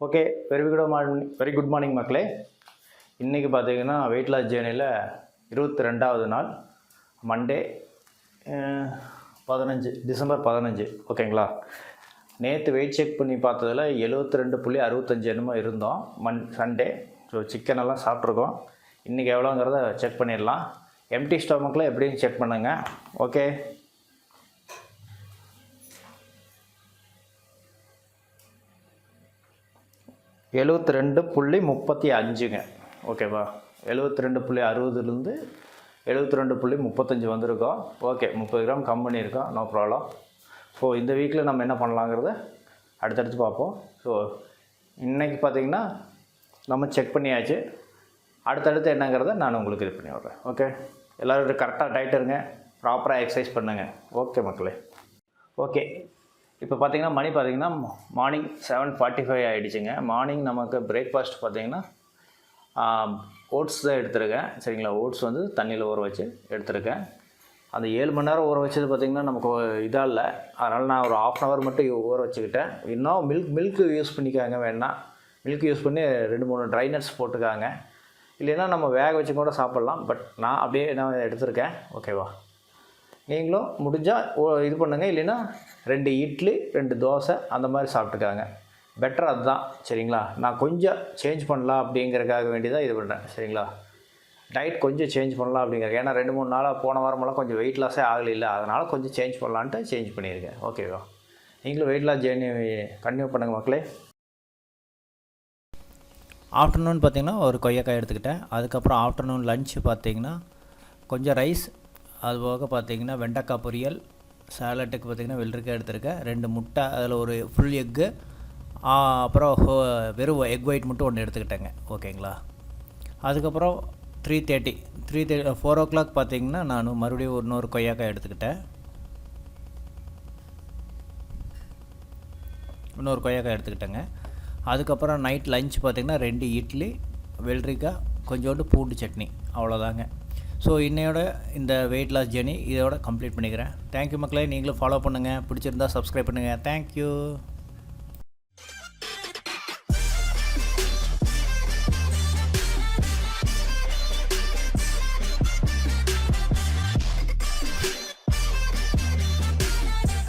Okay. Very good morning மக்களே. இன்றைக்கி பார்த்தீங்கன்னா வெயிட் லாஸ் ஜேர்னியில் 22வது நாள், மண்டே, 15 டிசம்பர் ஓகேங்களா. நேற்று வெயிட் செக் பண்ணி பார்த்ததில் 72.65 என்னமோ இருந்தோம் சண்டே. ஸோ சிக்கனெல்லாம் சாப்பிட்ருக்கோம். இன்றைக்கி எவ்வளோங்கிறத செக் பண்ணிடலாம். எம்டி ஸ்டொமக்கில் எப்படின்னு செக் பண்ணுங்க. ஓகே. எழுபத்தி 2.35ங்க. ஓகேவா. 72.60லேருந்து 72.35 வந்திருக்கோம். ஓகே, 30 கிராம் கம் பண்ணியிருக்கோம். No problem. ஸோ இந்த வீக்கில் நம்ம என்ன பண்ணலாங்கிறத அடுத்தடுத்து பார்ப்போம். ஸோ இன்றைக்கி பார்த்திங்கன்னா நம்ம செக் பண்ணியாச்சு. அடுத்தடுத்து என்னங்கிறத நான் உங்களுக்கு இது பண்ணி விட்றேன். ஓகே. எல்லோரும் கரெக்டாக டயட் இருங்க, ப்ராப்பராக எக்ஸசைஸ் பண்ணுங்கள். ஓகே மக்களே. ஓகே. இப்போ பார்த்திங்கன்னா மணி பார்த்திங்கன்னா மார்னிங் 7:45 ஆகிடுச்சிங்க. மார்னிங் நமக்கு பிரேக்ஃபாஸ்ட் பார்த்திங்கன்னா ஓட்ஸ் தான் எடுத்துருக்கேன். சரிங்களா. ஓட்ஸ் வந்து தண்ணியில் ஊற வச்சு எடுத்துருக்கேன். அந்த 7 மணி நேரம் ஊற வச்சது பார்த்திங்கன்னா நமக்கு இதாக இல்லை. அதனால் நான் ஒரு 1/2 hour மட்டும் ஊற வச்சுக்கிட்டேன். இன்னும் மில்க்கு யூஸ் பண்ணிக்காங்க. வேணால் மில்க் யூஸ் பண்ணி 2-3 ட்ரை நட்ஸ் போட்டுக்காங்க. இல்லைன்னா நம்ம வேக வச்சு கூட சாப்பிட்லாம். பட் நான் அப்படியே நான் எடுத்திருக்கேன். ஓகேவா. நீங்களும் முடிஞ்சால் இது பண்ணுங்கள். இல்லைன்னா 2 இட்லி 2 தோசை அந்த மாதிரி சாப்பிட்டுக்காங்க. பெட்டர் அதுதான். சரிங்களா. நான் கொஞ்சம் சேஞ்ச் பண்ணலாம் அப்படிங்கிறதுக்காக வேண்டியதான் இது பண்ணுறேன். சரிங்களா. டயட் கொஞ்சம் சேஞ்ச் பண்ணலாம் அப்படிங்கிறக்கு. ஏன்னா 2-3 நாளாக போன வாரமெல்லாம் கொஞ்சம் வெயிட் லாஸே ஆகலை. அதனால் கொஞ்சம் சேஞ்ச் பண்ணலான்ட்டு சேஞ்ச் பண்ணியிருக்கேன். ஓகேவா. நீங்களும் வெயிட் லாஸ் ஜேர்னி கன்டினியூ பண்ணுங்கள் மக்களே. ஆஃப்டர்நூன் பார்த்திங்கன்னா ஒரு கொய்யாக்காய் எடுத்துக்கிட்டேன். அதுக்கப்புறம் ஆஃப்டர்நூன் லன்ச்சு பார்த்திங்கன்னா கொஞ்சம் ரைஸ், அதுபோக பார்த்திங்கன்னா வெண்டைக்காய் பொரியல், சாலட்டுக்கு பார்த்திங்கன்னா வெள்ளரிக்காய் எடுத்துருக்கேன், 2 முட்டை, அதில் ஒரு ஃபுல் எக்கு, அப்புறம் வெறும் எக் ஒயிட் மட்டும் ஒன்று எடுத்துக்கிட்டேங்க. ஓகேங்களா. அதுக்கப்புறம் 4 o'clock பார்த்திங்கன்னா நான் மறுபடியும் இன்னொரு கொய்யாக்காய் எடுத்துக்கிட்டேங்க. அதுக்கப்புறம் நைட் லஞ்ச் பார்த்திங்கன்னா 2 இட்லி, வெள்ளரிக்காய், கொஞ்சோண்டு பூண்டு சட்னி, அவ்வளோதாங்க. ஸோ இன்னையோட இந்த வெயிட் லாஸ் ஜேர்னி இதோட கம்ப்ளீட் பண்ணிக்கிறேன். தேங்க்யூ மக்களே. நீங்களும் ஃபாலோ பண்ணுங்கள். பிடிச்சிருந்தா சப்ஸ்கிரைப் பண்ணுங்கள். தேங்க்யூ.